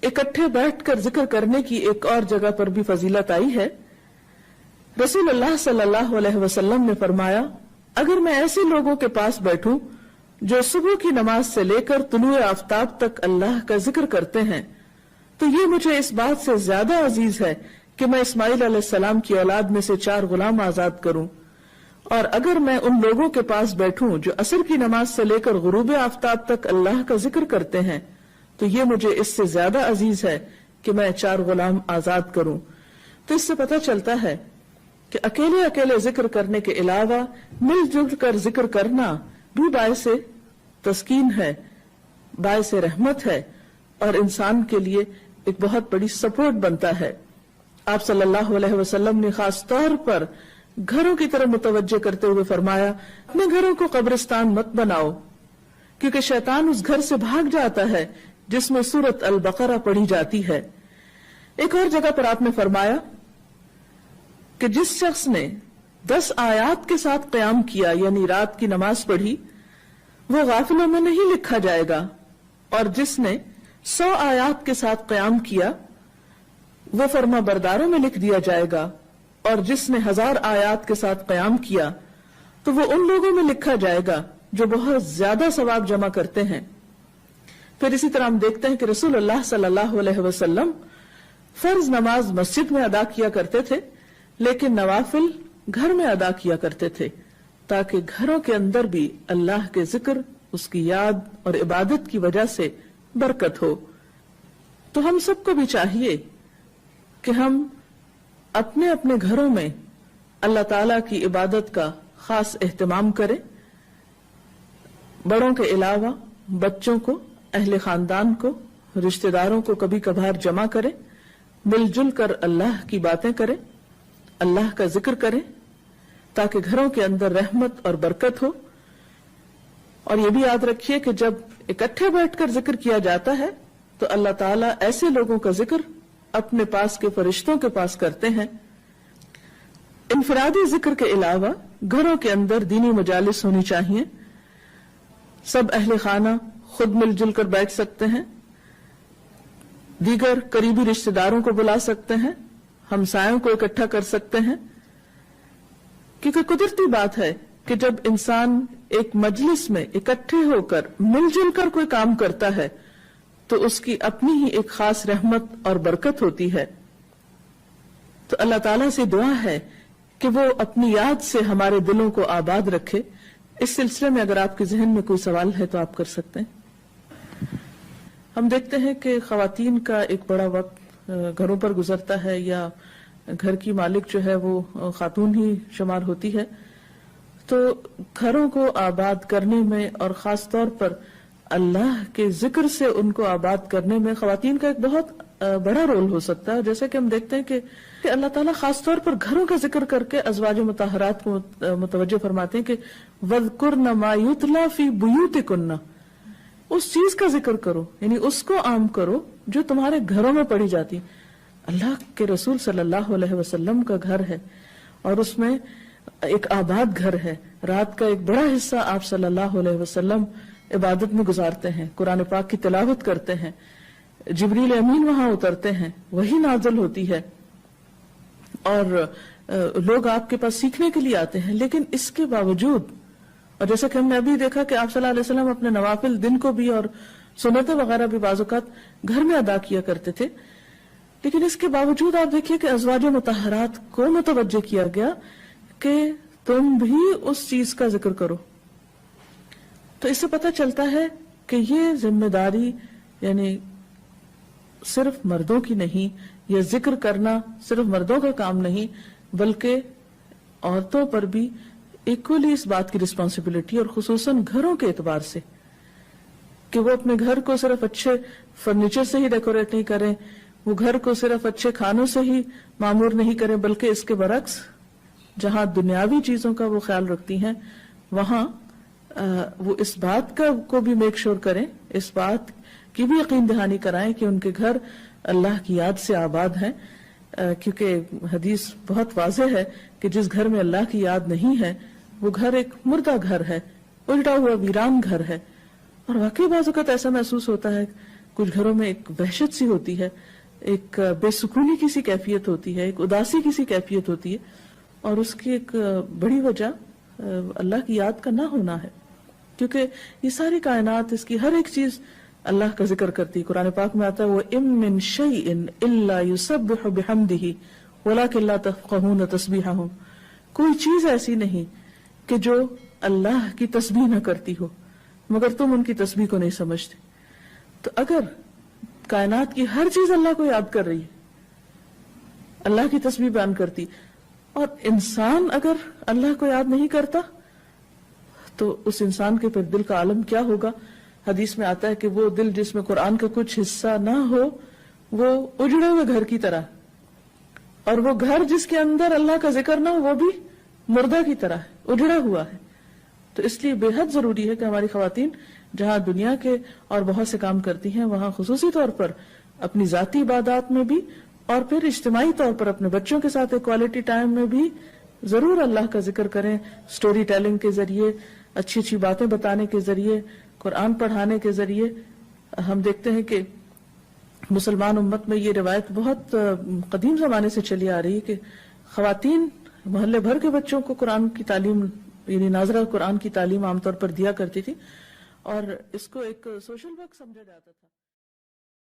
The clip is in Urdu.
اکٹھے بیٹھ کر ذکر کرنے کی ایک اور جگہ پر بھی فضیلت آئی ہے۔ رسول اللہ صلی اللہ علیہ وسلم نے فرمایا، اگر میں ایسے لوگوں کے پاس بیٹھوں جو صبح کی نماز سے لے کر طلوع آفتاب تک اللہ کا ذکر کرتے ہیں تو یہ مجھے اس بات سے زیادہ عزیز ہے کہ میں اسماعیل علیہ السلام کی اولاد میں سے 4 غلام آزاد کروں، اور اگر میں ان لوگوں کے پاس بیٹھوں جو عصر کی نماز سے لے کر غروب آفتاب تک اللہ کا ذکر کرتے ہیں تو یہ مجھے اس سے زیادہ عزیز ہے کہ میں 4 غلام آزاد کروں۔ تو اس سے پتہ چلتا ہے کہ اکیلے اکیلے ذکر کرنے کے علاوہ مل جل کر ذکر کرنا بھی باعث تسکین ہے، باعث رحمت ہے، اور انسان کے لیے ایک بہت بڑی سپورٹ بنتا ہے۔ آپ صلی اللہ علیہ وسلم نے خاص طور پر گھروں کی طرف متوجہ کرتے ہوئے فرمایا، اپنے گھروں کو قبرستان مت بناؤ، کیونکہ شیطان اس گھر سے بھاگ جاتا ہے جس میں سورۃ البقرہ پڑھی جاتی ہے۔ ایک اور جگہ پر آپ نے فرمایا کہ جس شخص نے 10 آیات کے ساتھ قیام کیا یعنی رات کی نماز پڑھی وہ غافلوں میں نہیں لکھا جائے گا، اور جس نے 100 آیات کے ساتھ قیام کیا وہ فرما برداروں میں لکھ دیا جائے گا، اور جس نے 1000 آیات کے ساتھ قیام کیا تو وہ ان لوگوں میں لکھا جائے گا جو بہت زیادہ ثواب جمع کرتے ہیں۔ پھر اسی طرح ہم دیکھتے ہیں کہ رسول اللہ صلی اللہ علیہ وسلم فرض نماز مسجد میں ادا کیا کرتے تھے، لیکن نوافل گھر میں ادا کیا کرتے تھے تاکہ گھروں کے اندر بھی اللہ کے ذکر، اس کی یاد اور عبادت کی وجہ سے برکت ہو۔ تو ہم سب کو بھی چاہیے کہ ہم اپنے اپنے گھروں میں اللہ تعالی کی عبادت کا خاص اہتمام کریں، بڑوں کے علاوہ بچوں کو، اہل خاندان کو، رشتہ داروں کو کبھی کبھار جمع کریں، مل جل کر اللہ کی باتیں کریں، اللہ کا ذکر کریں تاکہ گھروں کے اندر رحمت اور برکت ہو۔ اور یہ بھی یاد رکھیے کہ جب اکٹھے بیٹھ کر ذکر کیا جاتا ہے تو اللہ تعالیٰ ایسے لوگوں کا ذکر اپنے پاس کے فرشتوں کے پاس کرتے ہیں۔ انفرادی ذکر کے علاوہ گھروں کے اندر دینی مجالس ہونی چاہیے، سب اہل خانہ خود مل جل کر بیٹھ سکتے ہیں، دیگر قریبی رشتہ داروں کو بلا سکتے ہیں، ہمسایوں کو اکٹھا کر سکتے ہیں، کیونکہ قدرتی بات ہے کہ جب انسان ایک مجلس میں اکٹھے ہو کر مل جل کر کوئی کام کرتا ہے تو اس کی اپنی ہی ایک خاص رحمت اور برکت ہوتی ہے۔ تو اللہ تعالیٰ سے دعا ہے کہ وہ اپنی یاد سے ہمارے دلوں کو آباد رکھے۔ اس سلسلے میں اگر آپ کے ذہن میں کوئی سوال ہے تو آپ کر سکتے ہیں۔ ہم دیکھتے ہیں کہ خواتین کا ایک بڑا وقت گھروں پر گزرتا ہے، یا گھر کی مالک جو ہے وہ خاتون ہی شمار ہوتی ہے، تو گھروں کو آباد کرنے میں اور خاص طور پر اللہ کے ذکر سے ان کو آباد کرنے میں خواتین کا ایک بہت بڑا رول ہو سکتا ہے۔ جیسے کہ ہم دیکھتے ہیں کہ اللہ تعالیٰ خاص طور پر گھروں کا ذکر کر کے ازواج مطہرات کو متوجہ فرماتے ہیں کہ وَاذْكُرْنَ مَا يُتْلَى فِي بُيُوتِكُنَّ، اس چیز کا ذکر کرو، یعنی اس کو عام کرو جو تمہارے گھروں میں پڑھی جاتی۔ اللہ کے رسول صلی اللہ علیہ وسلم کا گھر ہے اور اس میں ایک آباد گھر ہے، رات کا ایک بڑا حصہ آپ صلی اللہ علیہ وسلم عبادت میں گزارتے ہیں، قرآن پاک کی تلاوت کرتے ہیں، جبریل امین وہاں اترتے ہیں، وہی نازل ہوتی ہے، اور لوگ آپ کے پاس سیکھنے کے لیے آتے ہیں۔ لیکن اس کے باوجود، اور جیسا کہ ہم نے ابھی دیکھا کہ آپ صلی اللہ علیہ وسلم اپنے نوافل دن کو بھی اور سنتیں وغیرہ بھی بعض اوقات گھر میں ادا کیا کرتے تھے، لیکن اس کے باوجود آپ دیکھیے کہ ازواج مطہرات کو متوجہ کیا گیا کہ تم بھی اس چیز کا ذکر کرو۔ تو اس سے پتہ چلتا ہے کہ یہ ذمہ داری یعنی صرف مردوں کی نہیں، یہ ذکر کرنا صرف مردوں کا کام نہیں، بلکہ عورتوں پر بھی ایکولی اس بات کی رسپانسبلٹی، اور خصوصاً گھروں کے اعتبار سے، کہ وہ اپنے گھر کو صرف اچھے فرنیچر سے ہی ڈیکوریٹ نہیں کریں، وہ گھر کو صرف اچھے کھانوں سے ہی معمور نہیں کریں، بلکہ اس کے برعکس جہاں دنیاوی چیزوں کا وہ خیال رکھتی ہیں وہاں وہ اس بات کا کو بھی میک شور کریں، اس بات کی بھی یقین دہانی کرائیں کہ ان کے گھر اللہ کی یاد سے آباد ہیں، کیونکہ حدیث بہت واضح ہے کہ جس گھر میں اللہ کی یاد نہیں ہے وہ گھر ایک مردہ گھر ہے، الٹا ہوا ویران گھر ہے۔ اور واقعی بعض اوقات ایسا محسوس ہوتا ہے کچھ گھروں میں ایک وحشت سی ہوتی ہے، ایک بے سکونی کی سی کیفیت ہوتی ہے، ایک اداسی کی سی کیفیت ہوتی ہے، اور اس کی ایک بڑی وجہ اللہ کی یاد کا نہ ہونا ہے، کیونکہ یہ ساری کائنات، اس کی ہر ایک چیز اللہ کا ذکر کرتی ہے۔ قرآن پاک میں آتا ہے وَإِن مِّن شَيْءٍ إِلَّا يُسَبِّحُ بِحَمْدِهِ وَلَٰكِن لَّا تَفْقَهُونَ تَسْبِيحَهُمْ، کوئی چیز ایسی نہیں کہ جو اللہ کی تسبیح نہ کرتی ہو مگر تم ان کی تسبیح کو نہیں سمجھتے۔ تو اگر کائنات کی ہر چیز اللہ کو یاد کر رہی ہے، اللہ کی تسبیح بیان کرتی، اور انسان اگر اللہ کو یاد نہیں کرتا تو اس انسان کے پھر دل کا عالم کیا ہوگا؟ حدیث میں آتا ہے کہ وہ دل جس میں قرآن کا کچھ حصہ نہ ہو وہ اجڑے ہوئے گھر کی طرح، اور وہ گھر جس کے اندر اللہ کا ذکر نہ ہو وہ بھی مردہ کی طرح ہے، اجڑا ہوا ہے۔ تو اس لیے بے حد ضروری ہے کہ ہماری خواتین جہاں دنیا کے اور بہت سے کام کرتی ہیں وہاں خصوصی طور پر اپنی ذاتی عبادات میں بھی اور پھر اجتماعی طور پر اپنے بچوں کے ساتھ کوالٹی ٹائم میں بھی ضرور اللہ کا ذکر کریں، سٹوری ٹیلنگ کے ذریعے، اچھی اچھی باتیں بتانے کے ذریعے، قرآن پڑھانے کے ذریعے۔ ہم دیکھتے ہیں کہ مسلمان امت میں یہ روایت بہت قدیم زمانے سے چلی آ رہی ہے کہ خواتین محلے بھر کے بچوں کو قرآن کی تعلیم، یعنی ناظرہ قرآن کی تعلیم عام طور پر دیا کرتی تھی، اور اس کو ایک سوشل ورک سمجھا جاتا تھا۔